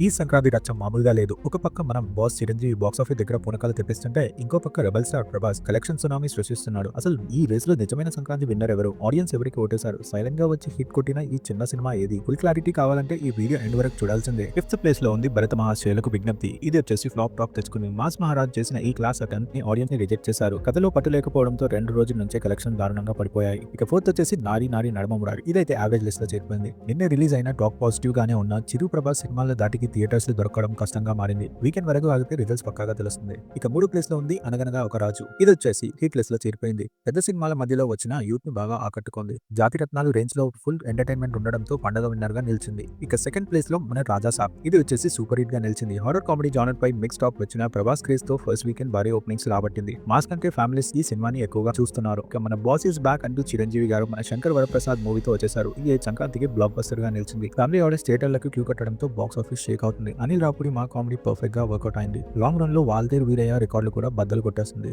ఈ సంక్రాంతి రచ్చ మామూలుగా లేదు. ఒక పక్క మనం బాస్ చిరంజీవి బాక్సాఫీస్ దగ్గర పూనకాలు తెప్పిస్తుంటే, ఇంకో పక్క rebel star Prabhas collection tsunami సృష్టిస్తున్నాడు. అసలు ఈ రేస్‌లో నిజమైన సంక్రాంతి విన్నర్ ఎవరు? ఆడియన్స్ ఎవరికి ఓటేశారు? సైలెంట్ గా వచ్చి హిట్ కొట్టిన ఈ చిన్న సినిమా ఏది? ఫుల్ క్లారిటీ కావాలంటే ఈ వీడియో ఎండ్ వరకు చూడాల్సిందే. ఫిఫ్త్ ప్లేస్ లో ఉంది భరత మహాశయులకు విజ్ఞప్తి. ఇది వచ్చేసి ఫ్లాప్ టాక్ తెచ్చుకుంది. మాస్ మహారాజ్ చేసిన ఈ క్లాస్ అటెంప్ట్ ని ఆడియన్స్ ని రిజెక్ట్ చేశారు. కథలో పట్టు లేకపోవడంతో 2 రోజుల నుంచే కలెక్షన్ దారుణంగా పడిపోయాయి. ఇక ఫోర్త్ వచ్చేసి నారి నారి నడమ మురారి. ఇదైతే యావరేజ్ లిస్ట్ లో చేరిపోయింది. నిన్నే రిలీజ్ అయిన టాక్ పాజిటివ్ గానే ఉన్న చిరు ప్రభాస్ సినిమాల దాటికి థియేటర్స్ దొరకడం కష్టంగా మారింది. వీకెండ్ వరకు ఆగితే రిజల్ట్స్ పక్కాగా తెలుస్తుంది. ఇక 3 ప్లేస్ లో ఉంది అనగనగా ఒక రాజు. ఇది వచ్చేసి హిట్ లిస్ట్ లో చేరిపోయింది. పెద్ద సినిమాల మధ్యలో వచ్చిన యూత్ ని బాగా ఆకట్టుకుంది. జాతి రత్నాలు రేంజ్ లో ఫుల్ ఎంటర్టైన్మెంట్ ఉండడంతో పండగ విన్నర్ గా నిలిచింది. ఇక సెకండ్ ప్లేస్ లో మన రాజా సాబ్. ఇది వచ్చేసి సూపర్ హిట్ గా నిలిచింది. హారర్ కామెడీ జానర్ పై మిక్స్ టాప్ వచ్చిన ప్రభాస్ క్రేజ్ తో ఫస్ట్ వీకెండ్ భారీ ఓపెనింగ్స్ రాబట్టింది. మాస్ కంటే ఫ్యామిలీస్ ఈ సినిమాని ఎక్కువగా చూస్తున్నారు. ఇక మన బాస్ ఇస్ బ్యాక్ అంటూ చిరంజీవి గారు మన శంకర్ వరప్రసాద్ మూవీతో వచ్చేసారు. ఇది సంక్రాంతికి బ్లాక్ బస్టర్ గా నిలిచింది. ఫ్యామిలీ ఆడియన్స్ థియేటర్లకు క్యూ కట్టడంతో బాక్స్ ఆఫీస్ షేక్ అవుతుంది. అనిల్ రాపుడి మా కామెడీ పర్ఫెక్ట్ గా వర్కౌట్ అయింది. లాంగ్ రన్ లో వాల్తేరు వీరయ్య రికార్డులు కూడా బద్దలు కొట్టేస్తుంది.